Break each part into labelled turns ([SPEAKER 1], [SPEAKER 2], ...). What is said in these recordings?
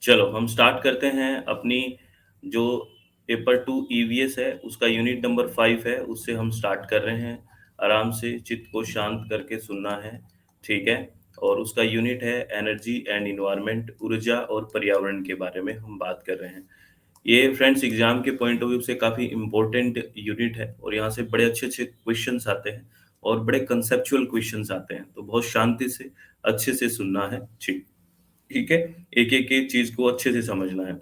[SPEAKER 1] चलो हम स्टार्ट करते हैं अपनी जो पेपर 2 ईवीएस है उसका यूनिट नंबर 5 है उससे हम स्टार्ट कर रहे हैं। आराम से चित्त को शांत करके सुनना है, ठीक है? और उसका यूनिट है एनर्जी एंड एनवायरनमेंट, ऊर्जा और पर्यावरण के बारे में हम बात कर रहे हैं। ये फ्रेंड्स एग्जाम के पॉइंट ऑफ व्यू से काफ़ी इम्पोर्टेंट यूनिट है और यहाँ से बड़े अच्छे-अच्छे क्वेश्चंस आते हैं और बड़े कंसेप्चुअल क्वेश्चंस आते हैं। तो बहुत शांति से, अच्छे से सुनना है। ठीक है? एक-एक एक चीज़ को अच्छे से समझना है।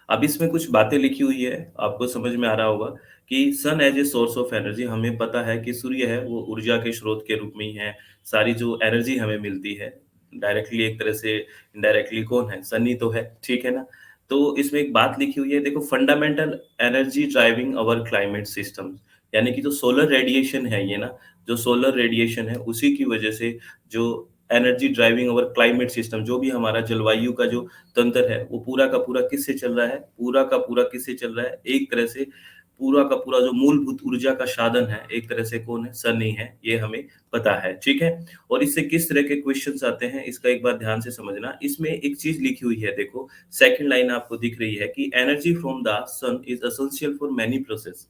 [SPEAKER 1] अब इसमें कुछ बातें लिखी हुई है, आपको समझ में आ रहा होगा कि sun as a source of energy हमें पता है कि सूर्य है वो ऊर्जा के स्रोत के रूप में ही है। सारी जो एनर्जी हमें मिलती है, डायरेक्टली एक तरह से इनडायरेक्टली कौन है? सन ही तो है, ठीक है ना? तो इसमें एक बात लिखी हुई है देखो फंडामेंटल एनर्जी ड्राइविंग अवर क्लाइमेट सिस्टम यानी कि जो सोलर रेडिएशन है ये ना, जो सोलर रेडिएशन है उसी की वजह से जो एनर्जी ड्राइविंग अवर क्लाइमेट सिस्टम जो भी हमारा जलवायु का जो तंत्र है, वो पूरा का पूरा किससे चल रहा है? पूरा का पूरा किससे चल रहा है? एक तरह से पूरा का पूरा जो मूलभूत ऊर्जा का साधन है, एक तरह से कौन है? सन ही है, ये हमें पता है, ठीक है? और इससे किस तरह के क्वेश्चन्स आते हैं, इसका एक बार ध्यान से समझना। इसमें एक चीज़ लिखी हुई है देखो, सेकंड लाइन आपको दिख रही है कि energy from the sun is essential for many process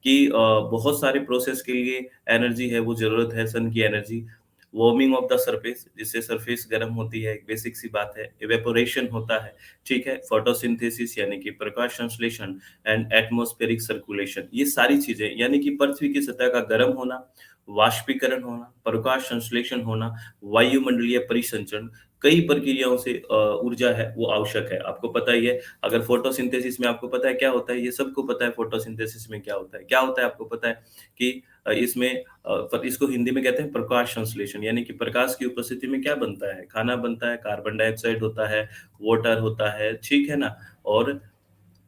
[SPEAKER 1] कि बहुत सारे प्रोसेस के लिए एनर्जी है, वो ज़रूरत है सन की energy. Warming of the surface जिससे सरफेस गर्म होती है, एक बेसिक सी बात है। इवेपोरेशन होता है, ठीक है? फोटोसिंथेसिस यानी कि प्रकाश संश्लेषण एंड एटमॉस्फेरिक सर्कुलेशन ये सारी चीज़ें यानी कि पृथ्वी की सतह का गर्म होना, वाष्पीकरण होना, प्रकाश संश्लेषण होना, वायुमंडलीय परिसंचरण कई प्रक्रियाओं से ऊर्जा है वो आवश्यक है। आपको पता ही है अगर फोटोसिंथेसिस में आपको पता है क्या होता है? ये सबको पता है फोटोसिंथेसिस में क्या होता है? क्या होता है आपको पता है कि इसमें पर इसको हिंदी में कहते हैं प्रकाश संश्लेषण यानी कि प्रकाश की उपस्थिति में क्या बनता है? खाना बनता है, कार्बन डाइऑक्साइड होता है, वाटर होता है, ठीक है ना? और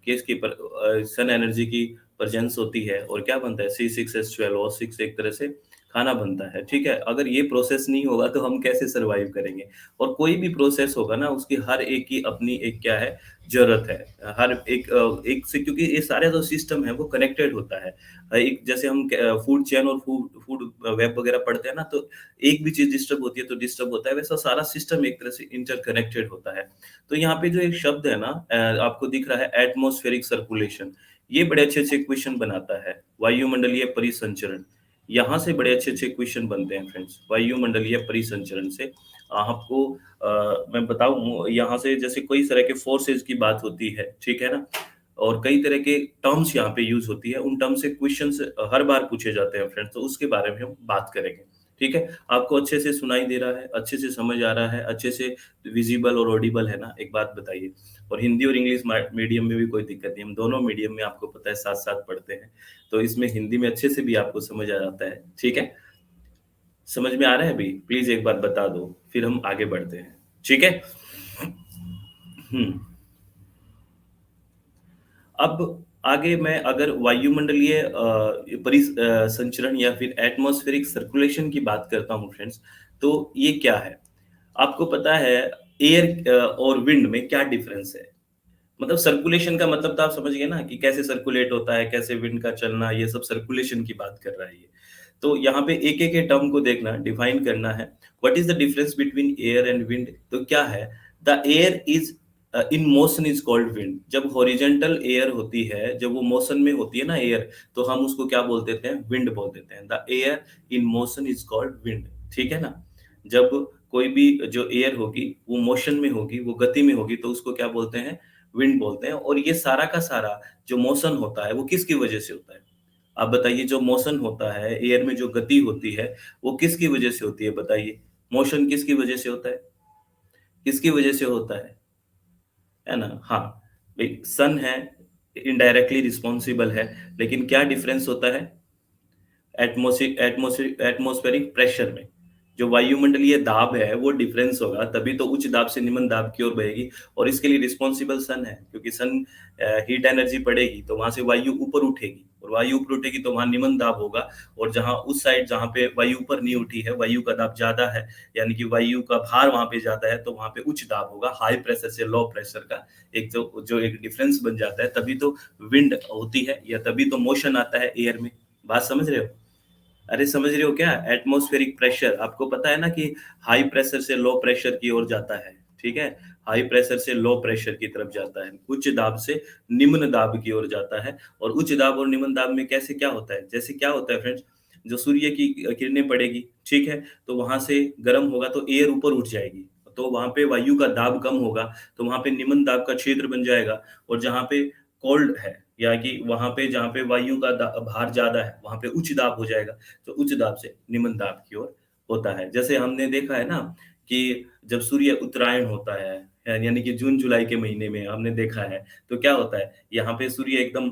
[SPEAKER 1] सन एनर्जी की प्रेजेंस होती है और क्या बनता है C6H12O6 एक तरह से खाना बनता है, ठीक है? अगर ये प्रोसेस नहीं होगा तो हम कैसे सर्वाइव करेंगे? और कोई भी प्रोसेस होगा ना उसकी हर एक की अपनी एक क्या है ज़रूरत है। हर एक से क्योंकि ये सारा जो सिस्टम है वो कनेक्टेड होता है। एक जैसे हम फूड चेन और फूड फूड वेब वगैरह पढ़ते हैं ना तो एक भी चीज़ डिस्टर्ब होती है तो डिस्टर्ब होता है, वैसा सारा सिस्टम एक तरह से इंटरकनेक्टेड होता है। तो यहाँ पे जो एक शब्द है ना आपको दिख रहा है एटमॉस्फेरिक सर्कुलेशन, ये बड़े अच्छे-अच्छे क्वेश्चन बनाता है। वायुमंडलीय परिसंचरण, यहाँ से बड़े अच्छे-अच्छे क्वेश्चन बनते हैं फ्रेंड्स, वायुमंडलीय परिसंचरण से। आपको मैं बताऊँ यहाँ से जैसे कई तरह के फोर्सेस की बात होती है, ठीक है ना? और कई तरह के टर्म्स यहाँ पे यूज़ होती है, उन टर्म से क्वेश्चंस हर बार पूछे जाते हैं फ्रेंड्स, तो उसके बारे में हम बात करेंगे, ठीक है? आपको अच्छे से सुनाई दे रहा है, अच्छे से समझ आ रहा है, अच्छे से विज़िबल और ऑडिबल है ना? एक बात बताइए। और हिंदी और इंग्लिश मीडियम में भी कोई दिक्कत नहीं, हम दोनों मीडियम में आपको पता है साथ-साथ पढ़ते हैं, तो इसमें हिंदी में अच्छे से भी आपको समझ आ जाता है, ठीक है? समझ में आ रहा है अभी? प्लीज़ एक बार बता दो, फिर हम आगे बढ़ते हैं, ठीक है? हुँ। अब आगे मैं अगर वायुमंडलीय संचरण या फिर एटमॉस्फेरिक सर्कुलेशन की बात करता हूँ फ्रेंड्स, तो ये क्या है? आपको पता है एयर और विंड में क्या डिफरेंस है? मतलब सर्कुलेशन का मतलब तो आप समझ गए ना कि कैसे सर्कुलेट होता है, कैसे विंड का चलना, ये सब सर्कुलेशन की बात कर रहा है ये। तो यहाँ पे एक-एक टर्म को देखना, डिफाइन करना है। What is the difference between air and wind? तो क्या है? The air is in motion is called wind. जब हॉरिजॉन्टल एयर होती है, जब वो मोशन में होती है ना एयर, तो हम उसको क्या बोल देते हैं? विंड बोल देते हैं। The air in motion is called wind, ठीक है ना? जब कोई भी जो एयर होगी, वो मोशन में होगी, वो गति में होगी, तो उसको क्या बोलते हैं? विंड बोलते हैं और ये सारा का सारा जो मोशन होता है वो किसकी वजह से होता है? आप बताइए जो मोशन होता है, एयर में जो गति होती है, वो किसकी वजह से होती है बताइए? मोशन किसकी वजह से होता है? किसकी वजह से होता है ना? हाँ, भई सन है, इनडायरेक्टली रिस्पॉन्सिबल है, लेकिन क्या डिफरेंस होता है? एटमॉस्फेरिक प्रेशर में। जो वायुमंडलीय दाब है, वो डिफरेंस होगा, तभी तो उच्च दाब से निम्न दाब की ओर बहेगी और इसके लिए रिस्पॉन्सिबल सन है, क्योंकि सन हीट एनर्जी पड़ेगी, तो वहाँ से वायु ऊपर उठेगी और वायु ऊपर उठेगी तो वहाँ निम्न दाब होगा और जहाँ उस साइड जहाँ पे वायु ऊपर नहीं उठी है, वायु का दाब ज़्यादा है, यानी कि वायु का भार वहाँ पे ज़्यादा है, तो वहाँ पे उच्च दाब होगा, हाई प्रेशर से लो प्रेशर का एक जो एक डिफरेंस बन जाता है, तभी तो विंड होती है या तभी तो मोशन आता है एयर में। बात समझ रहे हो? अरे समझ रहे हो क्या? एटमॉस्फेरिक प्रेशर आपको पता है ना कि हाई प्रेशर से लो प्रेशर की ओर जाता है, ठीक है? हाई प्रेशर से लो प्रेशर की तरफ जाता है, उच्च दाब से निम्न दाब की ओर जाता है और उच्च दाब और निम्न दाब में कैसे क्या होता है? जैसे क्या होता है फ्रेंड्स, जो सूर्य की किरणें पड़ेगी, ठीक है? तो वहाँ से गर्म होगा तो एयर ऊपर उठ जाएगी, तो वहाँ पे वायु का दाब कम होगा, तो वहाँ पे निम्न दाब का क्षेत्र बन जाएगा और जहाँ पे कोल्ड है या कि वहाँ पे जहाँ पे वायु का भार ज़्यादा है, वहाँ पे उच्च दाब हो जाएगा, तो उच्च दाब से निम्न दाब की ओर होता है। जैसे हमने देखा है ना कि जब सूर्य उत्तरायण होता है, यानी कि जून-जुलाई के महीने में हमने देखा है, तो क्या होता है, यहाँ पे सूर्य एकदम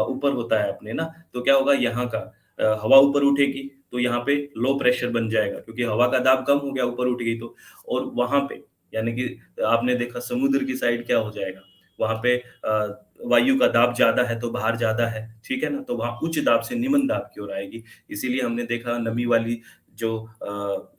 [SPEAKER 1] ऊपर होता है अपने ना, तो क्या होगा यहाँ का हवा ऊपर उठेगी, तो यहाँ पे लो प्रेशर बन जाएगा क्योंकि हवा का दाब कम हो गया, ऊपर उठ गई तो। और वहाँ पे यानी कि आपने देखा समुद्र की साइड क्या हो जाएगा, वहाँ पे वायु का दाब ज़्यादा है, तो भार ज़्यादा है, ठीक है ना? तो वहाँ उच्च दाब से निम्न दाब की ओर आएगी। इसीलिए हमने देखा नमी वाली जो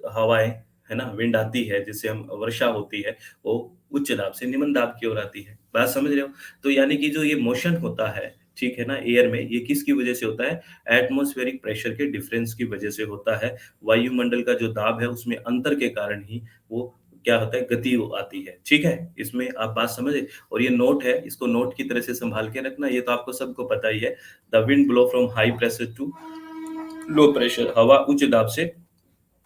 [SPEAKER 1] हवाएँ, है ना? विंड आती है, जिससे हम वर्षा होती है, वो उच्च दाब से निम्न दाब की ओर आती है। बात समझ रहे हो? तो यानी कि जो ये मोशन होता है, ठीक है ना? एयर में, ये किसकी वजह से होता है? एटमॉस्फेरिक प्रेशर के डिफरेंस की वजह से होता है। वायुमंडल का जो दाब है, उसमें अंतर के कारण ही वो क्या होता है, गति वो आती है। ठीक है? इसमें आप बात समझे? और ये नोट है, इसको नोट की तरह से सँभाल के रखना, ये तो आपको सबको पता ही है। The wind blow from high pressure to low pressure, हवा उच्च दाब से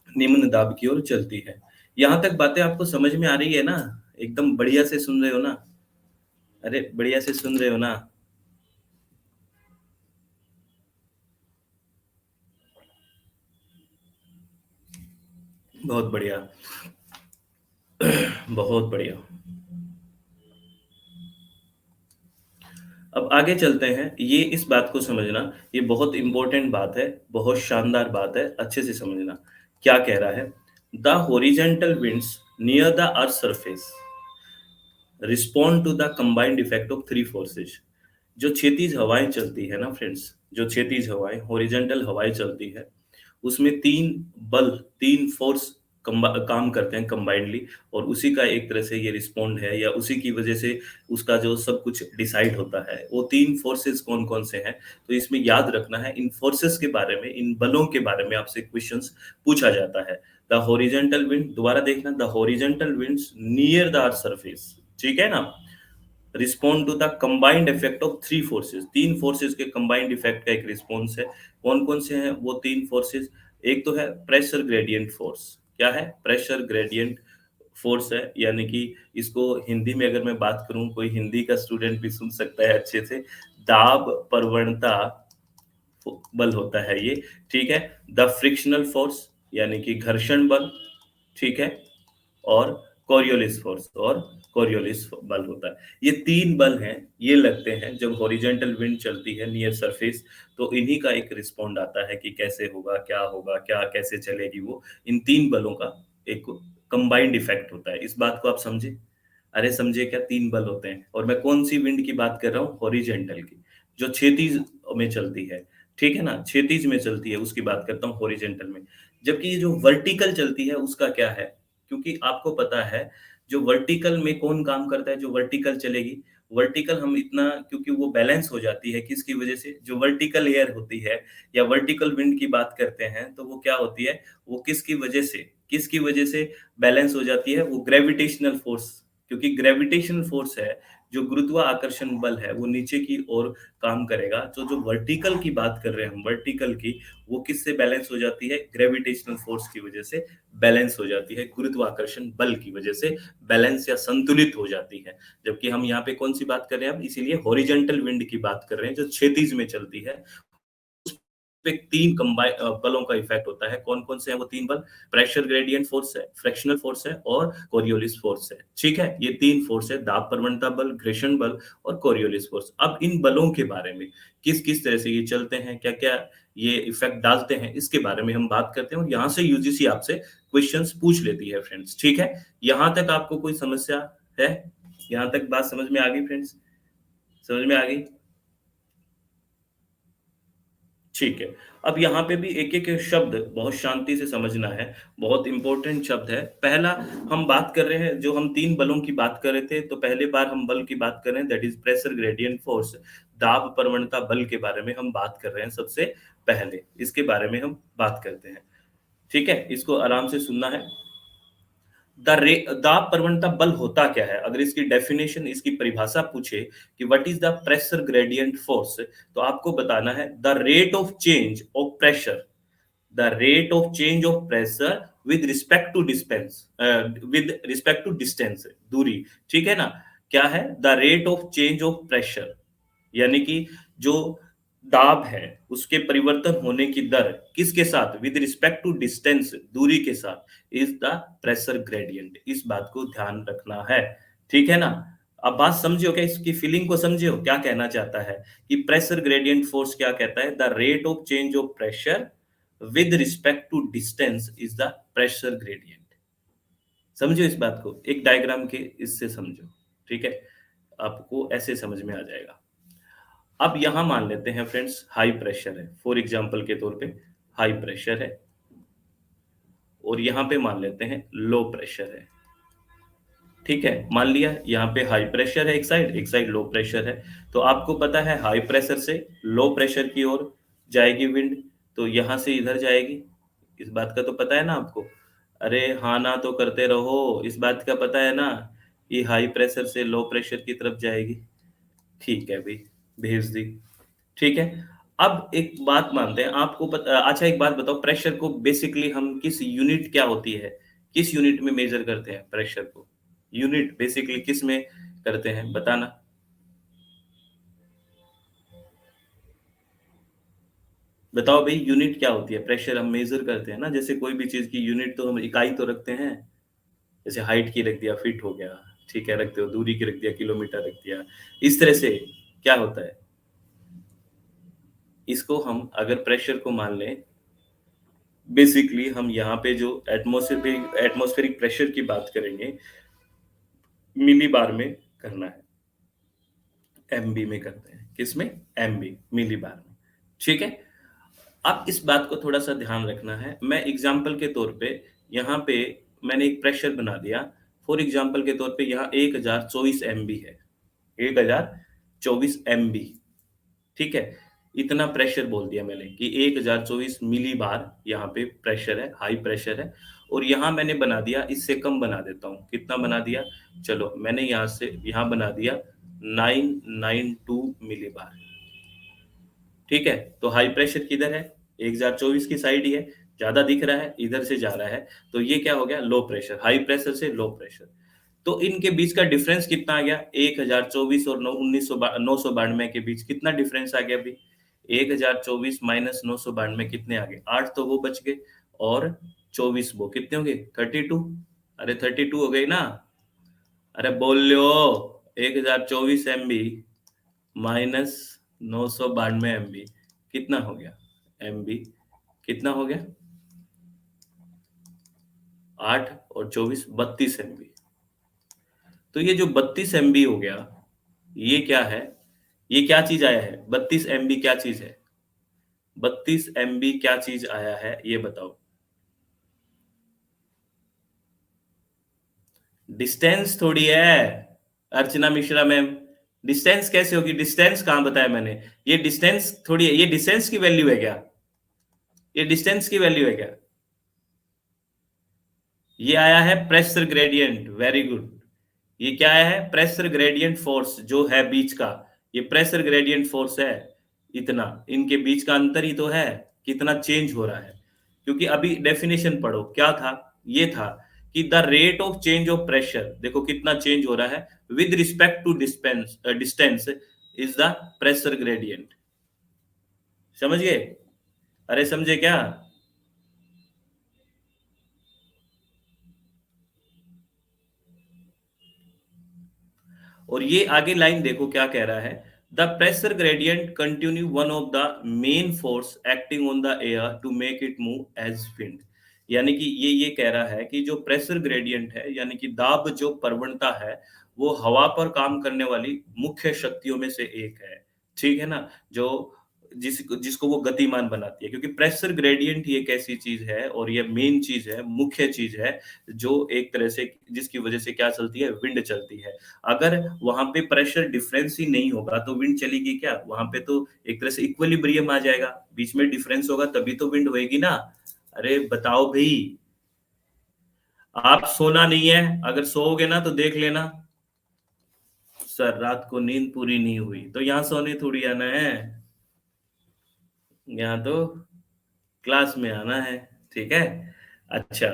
[SPEAKER 1] निम्न दाब की ओर चलती है। यहाँ तक बातें आपको समझ में आ रही है ना? एकदम बढ़िया से सुन रहे हो ना? अरे, बढ़िया से सुन रहे हो ना? बहुत बढ़िया, बहुत बढ़िया। अब आगे चलते हैं, ये इस बात को समझना, ये बहुत इम्पोर्टेंट बात है, बहुत शानदार बात है, अच्छे से समझना। क्या कह रहा है? The horizontal winds near the earth surface respond to the combined effect of three forces. जो क्षैतिज हवाएं चलती है ना फ्रेंड्स, जो क्षैतिज हवाएं, हॉरिजॉन्टल हवाएं चलती है, उसमें तीन बल, तीन फोर्स काम करते हैं कंबाइंडली, और उसी का एक तरह से ये रिस्पॉन्ड है, या उसी की वजह से उसका जो सब कुछ डिसाइड होता है। वो तीन फोर्सेस कौन कौन से हैं, तो इसमें याद रखना है, इन फोर्सेस के बारे में, इन बलों के बारे में आपसे क्वेश्चंस पूछा जाता है। द हॉरिजॉन्टल विंड, दोबारा देखना, the horizontal winds near the earth surface, ठीक है ना? Respond to the combined effect of three forces, तीन फोर्सेस के कंबाइंड इफेक्ट का एक रिस्पॉन्स है। कौन कौन से हैं वो तीन फोर्सेस? एक तो है प्रेशर ग्रेडियंट फोर्स। क्या है? प्रेशर ग्रेडियंट फोर्स है, यानी कि इसको हिंदी में अगर मैं बात करूं, कोई हिंदी का स्टूडेंट भी सुन सकता है अच्छे से, दाब प्रवणता बल होता है ये, ठीक है? द फ्रिक्शनल फोर्स, यानी कि घर्षण बल, ठीक है? और कोरियोलिस फोर्स, और कोरियोलिस बल होता है। ये 3 बल हैं, ये लगते हैं जब हॉरिजॉन्टल विंड चलती है नियर सरफेस, तो इन्हीं का एक रिस्पॉन्ड आता है कि कैसे होगा, क्या कैसे चलेगी वो। इन 3 बलों का एक कंबाइंड इफेक्ट होता है। इस बात को आप समझे? अरे समझे क्या, 3 बल होते हैं, और मैं कौन-सी विंड की बात कर रहा हूँ? हॉरिजॉन्टल की, जो क्षैतिज में चलती है, ठीक है ना? क्षैतिज में चलती है, उसकी बात करता हूँ हॉरिजॉन्टल में। जबकि ये जो वर्टिकल चलती है, उसका क्या है? क्योंकि आपको पता है, जो वर्टिकल में कौन काम करता है, जो वर्टिकल चलेगी, वर्टिकल हम इतना, क्योंकि वो बैलेंस हो जाती है, किसकी वजह से? जो वर्टिकल एयर होती है या वर्टिकल विंड की बात करते हैं, तो वो क्या होती है? वो किसकी वजह से बैलेंस हो जाती है? वो ग्रेविटेशनल फोर्स, क्योंकि ग्रेविटेशनल फोर्स है, जो गुरुत्वाकर्षण बल है, वो नीचे की ओर काम करेगा। तो जो वर्टिकल की बात कर रहे हैं हम, वर्टिकल की, वो किससे बैलेंस हो जाती है? ग्रेविटेशनल फोर्स की वजह से बैलेंस हो जाती है, गुरुत्वाकर्षण बल की वजह से बैलेंस या संतुलित हो जाती है। जबकि हम यहाँ पे कौन-सी बात कर रहे हैं अब? इसीलिए हॉरिजॉन्टल विंड की बात कर रहे हैं, जो क्षैतिज में चलती है। पे 3 बलों का इफेक्ट होता है। कौन-कौन से हैं वो 3 बल? प्रेशर ग्रेडिएंट फोर्स है, फ्रिक्शनल फोर्स है और कोरियोलिस फोर्स है। ठीक है? ये 3 फोर्स है, दाब प्रवणता बल, घर्षण बल और कोरियोलिस फोर्स। अब इन बलों के बारे में, किस-किस तरह से ये चलते हैं, क्या-क्या ये इफेक्ट डालते हैं, इसके बारे में हम बात करते हैं, और यहाँ से यूजीसी आपसे क्वेश्चंस पूछ लेती है फ्रेंड्स, ठीक है? यहाँ तक आपको कोई समस्या है? यहाँ तक बात समझ में आ गई फ्रेंड्स? समझ में आ गई? ठीक है। अब यहाँ पे भी एक-एक शब्द बहुत शांति से समझना है, बहुत इम्पोर्टेंट शब्द है। पहला, हम बात कर रहे हैं, जो हम 3 बलों की बात कर रहे थे, तो पहली बार हम बल की बात कर रहे हैं, that is pressure gradient force. दाब प्रवणता बल के बारे में हम बात कर रहे हैं सबसे पहले, इसके बारे में हम बात करते हैं। ठीक है? इसको आराम से सुनना है। दाब प्रवणता बल होता क्या है? अगर इसकी डेफिनेशन, इसकी परिभाषा पूछे कि what is the pressure gradient force, तो आपको बताना है the rate of change of pressure, the rate of change of pressure with respect to distance, with respect to distance, दूरी। ठीक है ना? क्या है? The rate of change of pressure, यानी कि जो दाब है उसके परिवर्तन होने की दर किसके साथ, विद रिस्पेक्ट टू डिस्टेंस, दूरी के साथ, इज द प्रेशर ग्रेडियंट। इस बात को ध्यान रखना है। ठीक है ना? अब बात समझे हो क्या? इसकी फीलिंग को समझे हो क्या कहना चाहता है कि प्रेशर ग्रेडियंट फोर्स क्या कहता है? The rate of change of pressure with respect to distance is the pressure gradient. समझो इस बात को, एक डायग्राम के इससे समझो। ठीक है? आपको ऐसे समझ में आ जाएगा। अब यहां मान लेते हैं फ्रेंड्स हाई प्रेशर है, फॉर एग्जांपल के तौर पे हाई प्रेशर है, और यहां पे मान लेते हैं लो प्रेशर है। ठीक है? मान लिया यहाँ पे हाई प्रेशर है, एक साइड लो प्रेशर है। तो आपको पता है हाई प्रेशर से लो प्रेशर की ओर जाएगी विंड, तो यहां से इधर जाएगी। इस बात का तो पता है ना आपको? अरे हाँ ना तो करते रहो, इस बात का पता है ना? ये हाई प्रेशर से लो प्रेशर की तरफ जाएगी। ठीक है भाई, भेज दी। ठीक है? अब एक बात मानते हैं, आपको अच्छा एक बात बताओ, प्रेशर को बेसिकली हम किस यूनिट, क्या होती है, किस यूनिट में मेजर करते हैं प्रेशर को? यूनिट बेसिकली किस में करते हैं बताना? बताओ भाई, यूनिट क्या होती है? प्रेशर हम मेजर करते हैं ना, जैसे कोई भी चीज की यूनिट तो हम इकाई तो रखते हैं। जैसे हाइट की रख दिया फीट हो गया, ठीक है, रखते हो, दूरी की रख दिया किलोमीटर रख दिया। इस तरह से क्या होता है, इसको हम अगर प्रेशर को मान लें, बेसिकली हम यहाँ पे जो एटमॉस्फेरिक प्रेशर की बात करेंगे, मिली बार में करना है, एमबी में करते हैं। किसमें? एमबी, मिली बार में। ठीक है? अब इस बात को थोड़ा सा ध्यान रखना है। मैं एग्जाम्पल के तौर पे यहाँ पे मैंने एक प्रेशर बना दिया। फॉर एग्जाम्पल के तौर पे यहाँ 1024 एमबी है, 1024 एमबी। ठीक है? इतना प्रेशर बोल दिया मैंने कि 1024 मिली बार यहाँ पे प्रेशर है, हाई प्रेशर है। और यहाँ मैंने बना दिया, इससे कम बना देता हूँ। कितना बना दिया? चलो मैंने यहाँ से यहाँ बना दिया 992 मिली बार। ठीक है? तो हाई प्रेशर किधर है? 1024 की साइड ही है, ज्यादा दिख रहा है, इधर से जा रहा है। तो ये क्या हो गया? लो प्रेशर, हाई प्रेशर से लो प्रेशर। तो इनके बीच का डिफरेंस कितना आ गया? 1024 और 992 के बीच कितना डिफरेंस आ गया अभी? 1024 माइनस 992 कितने आ गए? 8 तो वो बच गए, और 24 वो कितने हो गए? 32। अरे 32 हो गई ना? अरे बोल लो, 1024 MB माइनस 992 MB कितना हो गया? MB कितना हो गया? 8 और 24, 32 MB। तो ये जो 32 MB हो गया, ये क्या है? ये क्या चीज आया है? 32 MB क्या चीज है? 32 MB क्या चीज आया है, ये बताओ। डिस्टेंस थोड़ी है अर्चना मिश्रा मैम। डिस्टेंस कैसे होगी? डिस्टेंस कहाँ बताया मैंने? ये डिस्टेंस थोड़ी है, ये डिस्टेंस की वैल्यू है क्या? ये डिस्टेंस की वैल्यू है क्या? ये आया है प्रेशर ग्रेडियंट। Very good. ये क्या आया है? प्रेशर ग्रेडियंट फोर्स जो है बीच का, ये प्रेशर ग्रेडियंट फोर्स है। इतना इनके बीच का अंतर ही तो है, कितना चेंज हो रहा है। क्योंकि अभी डेफिनेशन पढ़ो, क्या था? ये था कि the rate of change of pressure, देखो कितना चेंज हो रहा है, with respect to distance is the pressure gradient. समझ गए? अरे समझे क्या? और ये आगे लाइन देखो क्या कह रहा है, the pressure gradient continue one of the main force acting on the air to make it move as wind. यानी कि ये कह रहा है कि जो प्रेशर ग्रेडियंट है, यानी कि दाब जो प्रवणता है, वो हवा पर काम करने वाली मुख्य शक्तियों में से एक है। ठीक है ना? जो जिसको वो गतिमान बनाती है, क्योंकि प्रेशर ग्रेडियंट ही एक ऐसी चीज है, और ये मेन चीज है, मुख्य चीज है, जो एक तरह से जिसकी वजह से क्या चलती है? विंड चलती है। अगर वहां पे प्रेशर डिफरेंस ही नहीं होगा तो विंड चलेगी क्या? वहां पे तो एक तरह से इक्विलिब्रियम आ जाएगा, बीच में डिफरेंस होगा तभी तो विंड होएगी ना। अरे बताओ भाई। आप सोना नहीं है, अगर सोओगे ना तो देख लेना सर रात को नींद पूरी नहीं हुई, तो यहाँ सोने थोड़ी आना है, यहाँ तो क्लास में आना है। ठीक है। अच्छा,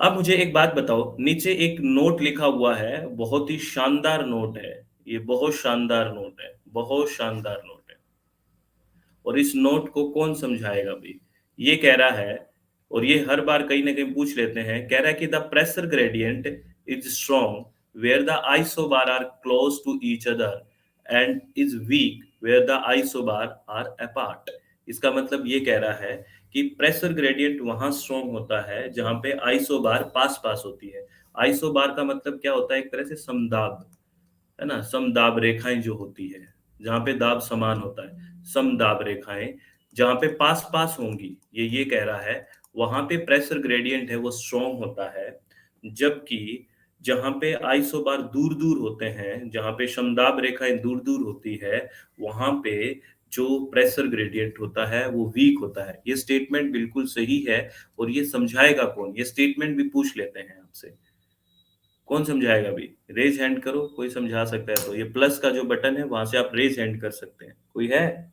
[SPEAKER 1] अब मुझे एक बात बताओ, नीचे एक नोट लिखा हुआ है, बहुत ही शानदार नोट है, ये बहुत शानदार नोट है, बहुत शानदार नोट है, और इस नोट को कौन समझाएगा भाई? ये कह रहा है, और ये हर बार कहीं ना कहीं पूछ लेते हैं, कह रहा है कि the pressure gradient is strong where the isobar are close to each other and is weak where the isobar are apart. इसका मतलब ये कह रहा है कि प्रेशर ग्रेडियंट वहां स्ट्रॉन्ग होता है जहां पे आइसोबार पास पास होती है। आइसोबार का मतलब क्या होता है? एक तरह से समदाब, है ना, समदाब रेखाएं जो होती है, जहाँ पे दाब समान होता है, समदाब रेखाएं जहाँ पे पास पास होंगी, ये कह रहा है, वहां पे प्रेशर ग्रेडियंट है वो स्ट्रॉन्ग होता है। जबकि जहाँ पे आइसोबार दूर दूर होते हैं, जहाँ पे समदाब रेखाएं दूर दूर होती है, वहां पे जो प्रेशर ग्रेडियंट होता है वो वीक होता है। ये स्टेटमेंट बिल्कुल सही है। और ये समझाएगा कौन? ये स्टेटमेंट भी पूछ लेते हैं आपसे, कौन समझाएगा अभी? रेज हैंड करो, कोई समझा सकता है तो। ये प्लस का जो बटन है वहां से आप रेज हैंड कर सकते हैं, कोई है?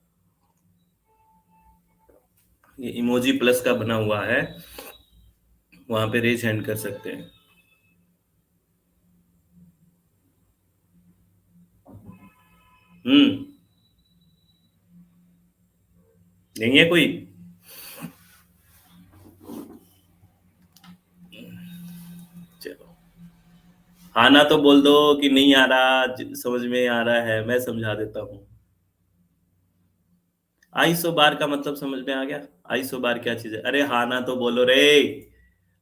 [SPEAKER 1] ये इमोजी प्लस का बना हुआ है, वहां पे रेज हैंड कर सकते हैं। हम्म। नहीं है कोई? चलो, आना तो बोल दो कि नहीं आ रहा, समझ में आ रहा है, मैं समझा देता हूँ। आइसोबार का मतलब समझ में आ गया? आइसोबार क्या चीज है? अरे हाँ ना तो बोलो रे।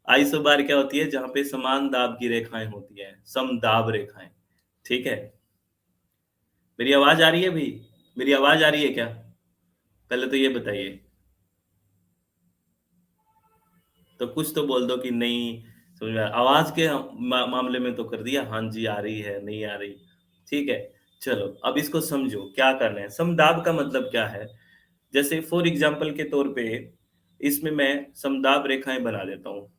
[SPEAKER 1] आइसोबार क्या होती है? जहां पे समान दाब की रेखाएं होती है, समदाब रेखाएं। ठीक है। मेरी आवाज आ रही है भाई? मेरी आवाज आ रही है क्या? पहले तो ये बताइए। तो कुछ तो बोल दो कि नहीं समझ में आवाज के मामले में तो कर दिया, हाँ जी आ रही है, नहीं आ रही। ठीक है। चलो अब इसको समझो क्या कर रहे हैं। समदाब का मतलब क्या है? जैसे फॉर एग्जाम्पल के तौर पे इसमें मैं समदाब रेखाएं बना देता हूँ,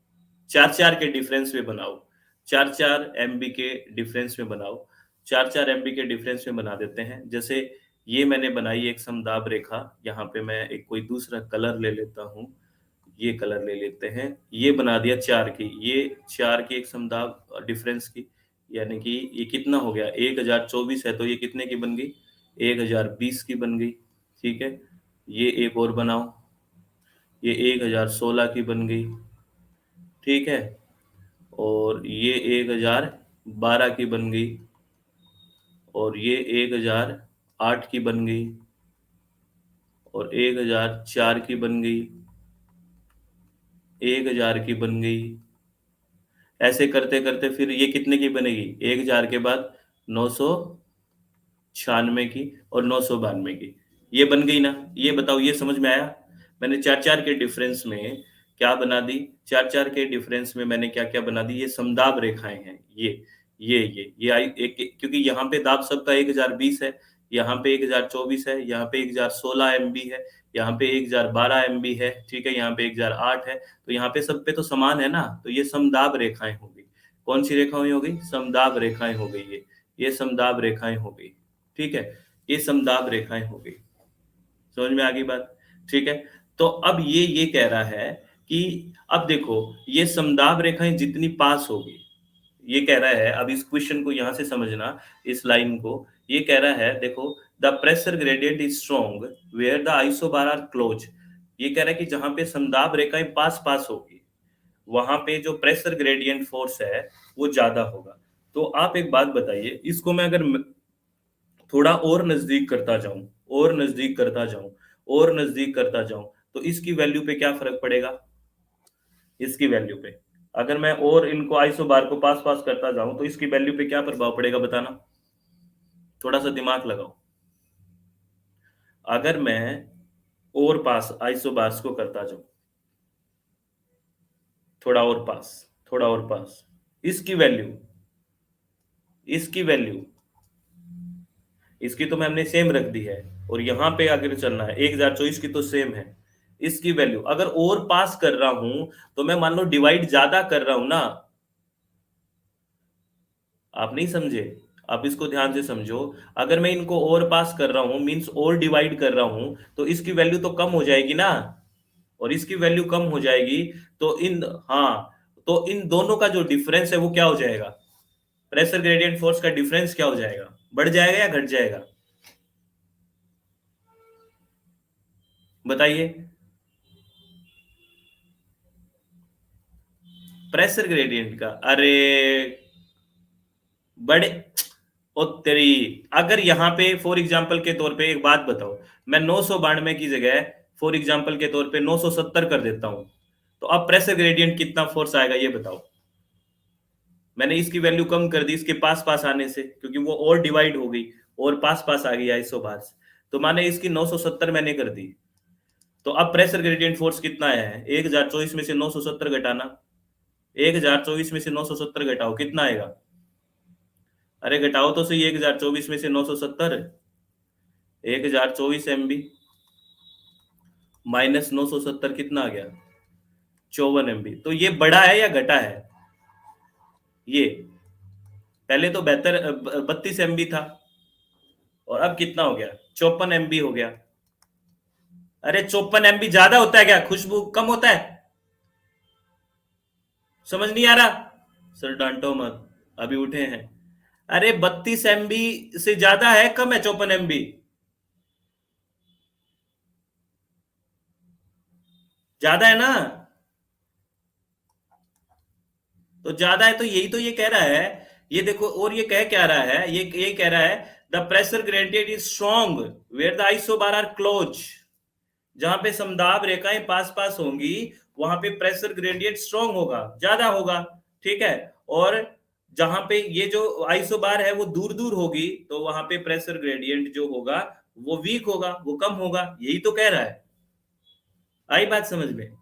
[SPEAKER 1] चार चार के डिफरेंस में बनाओ, चार चार एमबी के डिफरेंस में बनाओ, चार चार एमबी के डिफरेंस में बना देते हैं। जैसे ये मैंने बनाई एक समदाब रेखा, यहाँ पे मैं एक कोई दूसरा कलर ले लेता हूँ, ये कलर ले लेते हैं, ये बना दिया चार की, ये चार की एक समदाब डिफरेंस की, यानी कि ये कितना हो गया? 1024 है, तो ये कितने की बन गई? 1020 की बन गई। ठीक है। ये एक और बनाओ, ये 1016 की बन गई। ठीक है। और ये 1012 की बन गई, और ये 1008 की बन गई, और 1004 की बन गई, 1000 की बन गई। ऐसे करते करते फिर ये कितने की बनेगी? 1000 के बाद 996 की, और 992 की। ये बन गई ना? ये बताओ, ये समझ में आया? मैंने चार चार के डिफरेंस में क्या बना दी? चार चार के डिफरेंस में मैंने क्या क्या बना दी? ये समदाब रेखाएं हैं, ये आई एक, क्योंकि यहाँ पे दाब सबका 1020 है, यहाँ पे 1024 है, यहाँ पे 1016 MB है, यहाँ पे 1012 MB है, ठीक है, यहाँ पे 1008 है, तो यहाँ पे सब पे तो समान है ना, तो ये समदाब रेखाएं हो गई। कौन सी रेखाएं हो गई? समदाब रेखाएं हो गई। ये समदाब रेखाएं हो गई। ठीक है। ये समदाब रेखाएं हो गई। समझ में आ गई बात? ठीक है। तो अब ये कह रहा है कि अब देखो, ये समदाब रेखाएं जितनी पास होगी, ये कह रहा है, अब इस क्वेश्चन को यहां से समझना, इस लाइन को। ये कह रहा है देखो, the pressure gradient is strong where the isobar are close. ये कह रहा है कि जहां पे समदाब रेखाएं पास पास होगी, वहां पे जो प्रेशर ग्रेडियंट फोर्स है वो ज्यादा होगा। तो आप एक बात बताइए, इसको मैं अगर थोड़ा और नजदीक करता जाऊं, और नजदीक करता जाऊं, और नजदीक करता जाऊं, तो इसकी वैल्यू पे क्या फर्क पड़ेगा? इसकी वैल्यू पे, अगर मैं और इनको आइसोबार को पास पास करता जाऊं, तो इसकी वैल्यू पे क्या प्रभाव पड़ेगा बताना? थोड़ा सा दिमाग लगाओ। अगर मैं और पास आइसोबार्स को करता जाऊं, थोड़ा और पास, थोड़ा और पास, इसकी वैल्यू, इसकी वैल्यू, इसकी तो मैंने सेम रख दी है, और यहां पे अगर चलना है 1024 की तो सेम है। इसकी वैल्यू अगर और पास कर रहा हूं, तो मैं मान लो डिवाइड ज्यादा कर रहा हूं ना, आप नहीं समझे? आप इसको ध्यान से समझो। अगर मैं इनको और पास कर रहा हूँ मीन्स और डिवाइड कर रहा हूँ, तो इसकी वैल्यू तो कम हो जाएगी ना, और इसकी वैल्यू कम हो जाएगी, तो हाँ, तो इन दोनों का जो डिफरेंस है वो क्या हो जाएगा? प्रेशर ग्रेडियंट फोर्स का डिफरेंस क्या हो जाएगा? बढ़ जाएगा या घट जाएगा? बताइए। प्रेशर ग्रेडियंट का, अरे बड़े, ओ तेरी, अगर यहाँ पे फॉर एग्जांपल के तौर पे एक बात बताओ, मैं 992 की जगह फॉर एग्जांपल के तौर पे 970 कर देता हूँ, तो अब प्रेशर ग्रेडियंट कितना फोर्स आएगा ये बताओ? मैंने इसकी वैल्यू कम कर दी इसके पास पास आने से, क्योंकि वो और डिवाइड हो गई और पास पास आ गई आइसोबार्स, तो मैंने इसकी 970 मैंने कर दी। तो अब प्रेशर ग्रेडियंट फोर्स कितना आया है? 1024 में से 970 घटाना, 1024 में से 970 घटाओ, कितना आएगा? अरे घटाओ तो सही, 1024 में से 970, 1024 MB माइनस 970 कितना आ गया? 54 MB। तो ये बड़ा है या घटा है? ये पहले तो 32 MB था, और अब कितना हो गया? 54 MB हो गया। अरे 54 MB ज्यादा होता है क्या? खुशबू कम होता है? समझ नहीं आ रहा? सर डांटो मत, अभी उठे हैं। अरे 32 MB से ज्यादा है, कम है 54 MB? ज्यादा है ना? तो ज्यादा है तो यही तो ये कह रहा है, ये देखो, और ये कह क्या रहा है, ये कह रहा है the pressure gradient is strong where the isobar are close. जहां पे समदाब रेखाएं पास पास होंगी वहां पे प्रेशर ग्रेडियंट स्ट्रॉन्ग होगा, ज्यादा होगा, ठीक है। और जहां पे ये जो आइसोबार है वो दूर दूर होगी, तो वहां पे प्रेशर ग्रेडियंट जो होगा वो वीक होगा, वो कम होगा, यही तो कह रहा है। आई बात समझ में?